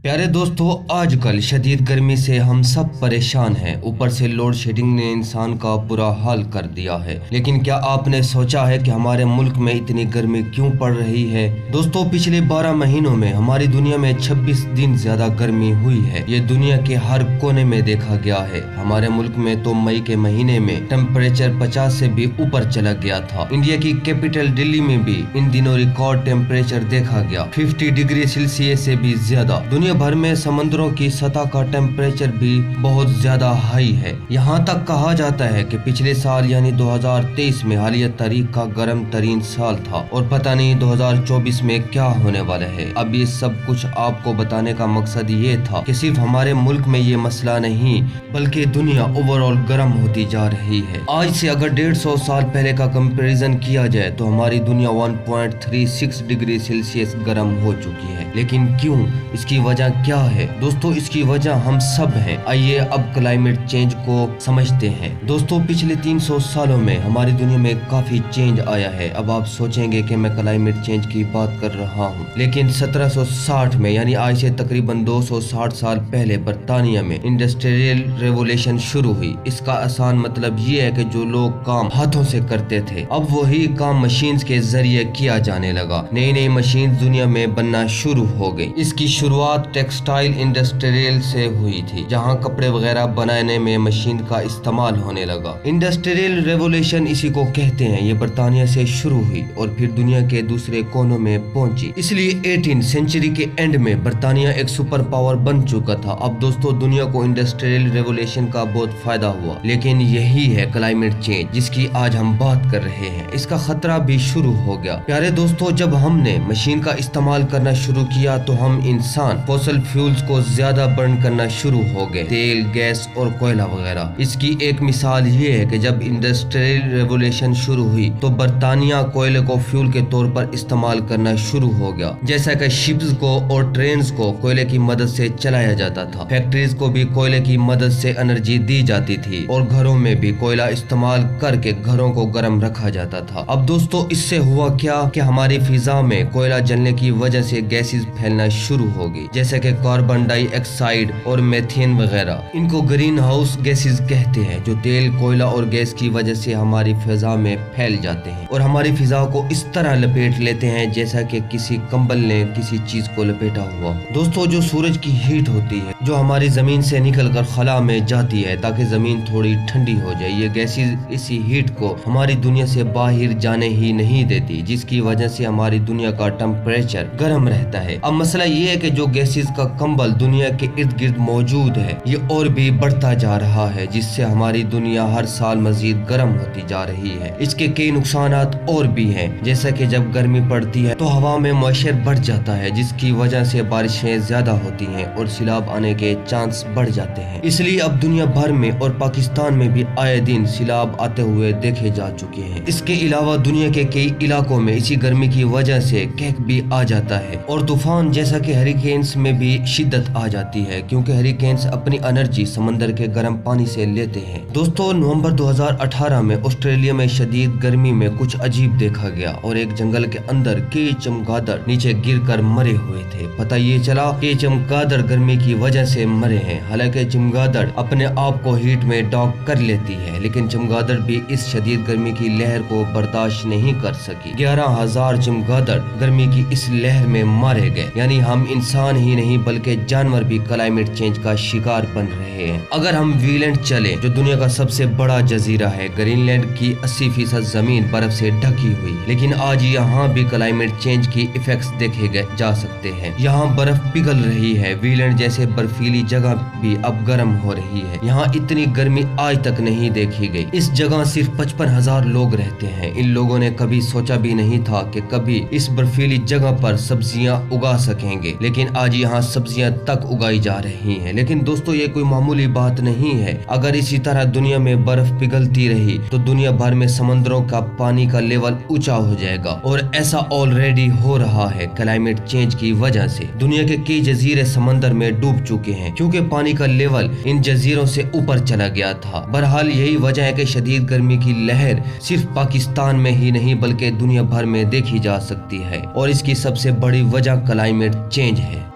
प्यारे दोस्तों, आजकल शदीद गर्मी से हम सब परेशान हैं। ऊपर से लोड शेडिंग ने इंसान का बुरा हाल कर दिया है। लेकिन क्या आपने सोचा है कि हमारे मुल्क में इतनी गर्मी क्यों पड़ रही है? दोस्तों, पिछले 12 महीनों में हमारी दुनिया में 26 दिन ज्यादा गर्मी हुई है। ये दुनिया के हर कोने में देखा गया है। हमारे मुल्क में तो मई के महीने में टेम्परेचर 50 से भी ऊपर चला गया था। इंडिया की कैपिटल दिल्ली में भी इन दिनों रिकॉर्ड टेम्परेचर देखा गया, 50 डिग्री सेल्सियस से भी ज्यादा। दुनिया भर में समंदरों की सतह का टेम्परेचर भी बहुत ज्यादा हाई है। यहाँ तक कहा जाता है कि पिछले साल यानी 2023 में हालिया तारीख का गर्म तरीन साल था और पता नहीं 2024 में क्या होने वाला है। अब ये सब कुछ आपको बताने का मकसद ये था कि सिर्फ हमारे मुल्क में ये मसला नहीं बल्कि दुनिया ओवरऑल गर्म होती जा रही है। आज से अगर 150 साल पहले का कंपैरिजन किया जाए तो हमारी दुनिया 1.36 डिग्री सेल्सियस गर्म हो चुकी है। लेकिन क्यों? इसकी वजह क्या है? दोस्तों, इसकी वजह हम सब हैं। आइए अब क्लाइमेट चेंज को समझते हैं। दोस्तों, पिछले 300 सालों में हमारी दुनिया में काफी चेंज आया है। अब आप सोचेंगे कि मैं क्लाइमेट चेंज की बात कर रहा हूँ, लेकिन 1760 में यानी आज से तकरीबन 260 साल पहले बर्तानिया में इंडस्ट्रियल रेवोल्यूशन शुरू हुई। इसका आसान मतलब ये है कि जो लोग काम हाथों से करते थे अब वही काम मशीन के जरिए किया जाने लगा। नई नई मशीन दुनिया में बनना शुरू हो गई। इसकी शुरुआत टेक्सटाइल इंडस्ट्रियल से हुई थी, जहां कपड़े वगैरह बनाने में मशीन का इस्तेमाल होने लगा। इंडस्ट्रियल रेवोल्यूशन इसी को कहते हैं। ये बर्तानिया से शुरू हुई और फिर दुनिया के दूसरे कोनों में पहुंची। इसलिए 18वीं सेंचुरी के एंड में बर्तानिया एक सुपर पावर बन चुका था। अब दोस्तों, दुनिया को इंडस्ट्रियल रेवोल्यूशन का बहुत फायदा हुआ। लेकिन यही है क्लाइमेट चेंज जिसकी आज हम बात कर रहे हैं। इसका खतरा भी शुरू हो गया। प्यारे दोस्तों, जब हमने मशीन का इस्तेमाल करना शुरू किया तो हम इंसान फॉसिल फ्यूल्स को ज्यादा बर्न करना शुरू हो गए, तेल, गैस और कोयला वगैरह। इसकी एक मिसाल ये है कि जब इंडस्ट्रियल रेवोल्यूशन शुरू हुई तो बर्तानिया कोयले को फ्यूल के तौर पर इस्तेमाल करना शुरू हो गया। जैसा कि शिप्स को और ट्रेन्स को कोयले की मदद से चलाया जाता था, फैक्ट्रीज को भी कोयले की मदद से एनर्जी दी जाती थी और घरों में भी कोयला इस्तेमाल करके घरों को गर्म रखा जाता था। अब दोस्तों, इससे हुआ क्या कि हमारी फिजा में कोयला जलने की वजह से गैसेस फैलना शुरू हो गई, जैसे कि कार्बन डाई ऑक्साइड और मीथेन वगैरह। इनको ग्रीन हाउस गैसेस कहते हैं, जो तेल, कोयला और गैस की वजह से हमारी फिजा में फैल जाते हैं और हमारी फिजा को इस तरह लपेट लेते हैं जैसा कि किसी कंबल ने किसी चीज को लपेटा हुआ। दोस्तों, जो सूरज की हीट होती है जो हमारी जमीन से निकलकर खला में जाती है ताकि जमीन थोड़ी ठंडी हो जाए, ये गैसेस इसी हीट को हमारी दुनिया से बाहर जाने ही नहीं देती, जिसकी वजह से हमारी दुनिया का टेम्परेचर गर्म रहता है। अब मसला ये है कि जो गैसेस का कंबल दुनिया के इर्द गिर्द मौजूद है ये और भी बढ़ता जा रहा है, जिससे हमारी दुनिया हर साल मजीद गर्म होती जा रही है। इसके कई नुकसानात और भी हैं, जैसा कि जब गर्मी पड़ती है तो हवा में मॉइस्चर बढ़ जाता है, जिसकी वजह से बारिशें ज्यादा होती हैं और सैलाब आने के चांस बढ़ जाते हैं। इसलिए अब दुनिया भर में और पाकिस्तान में भी आए दिन सैलाब आते हुए देखे जा चुके हैं। इसके अलावा दुनिया के कई इलाकों में इसी गर्मी की वजह से कहक भी आ जाता है और तूफान जैसा कि हरिकेन्स में भी शिद्दत आ जाती है, क्योंकि हरिकेन्स अपनी एनर्जी समंदर के गर्म पानी से लेते हैं। दोस्तों, नवंबर 2018 में ऑस्ट्रेलिया में शदीद गर्मी में कुछ अजीब देखा गया और एक जंगल के अंदर कई चमगादड़ नीचे गिरकर मरे हुए थे। पता ये चला कि चमगादड़ गर्मी की वजह से मरे हैं। हालांकि चमगादड़ अपने आप को हीट में डॉक कर लेती है, लेकिन चमगादड़ भी इस शदीद गर्मी की लहर को बर्दाश्त नहीं कर सकी। 11,000 चमगादड़ गर्मी की इस लहर में मारे गए। यानी हम इंसान ही नहीं बल्कि जानवर भी क्लाइमेट चेंज का शिकार बन रहे हैं। अगर हम वीलैंड चले, जो दुनिया का सबसे बड़ा जजीरा है, ग्रीनलैंड की 80% जमीन बर्फ से ढकी हुई, लेकिन आज यहाँ भी क्लाइमेट चेंज की इफेक्ट्स देखे जा सकते हैं। यहाँ बर्फ पिघल रही है। वीलैंड जैसे बर्फीली जगह भी अब गर्म हो रही है। यहाँ इतनी गर्मी आज तक नहीं देखी गई। इस जगह सिर्फ 55,000 लोग रहते हैं। इन लोगों ने कभी सोचा भी नहीं था कि कभी इस बर्फीली जगह पर सब्जियां उगा सकेंगे, लेकिन आज यहाँ सब्जियां तक उगाई जा रही हैं। लेकिन दोस्तों, ये कोई मामूली बात नहीं है। अगर इसी तरह दुनिया में बर्फ पिघलती रही तो दुनिया भर में समंदरों का पानी का लेवल ऊंचा हो जाएगा और ऐसा ऑलरेडी हो रहा है। क्लाइमेट चेंज की वजह से दुनिया के कई जजीरे समंदर में डूब चुके हैं, क्योंकि पानी का लेवल इन जजीरों से ऊपर चला गया था। बहरहाल यही वजह है कि शदीद गर्मी की लहर सिर्फ पाकिस्तान में ही नहीं बल्कि दुनिया भर में देखी जा सकती है और इसकी सबसे बड़ी वजह क्लाइमेट चेंज है।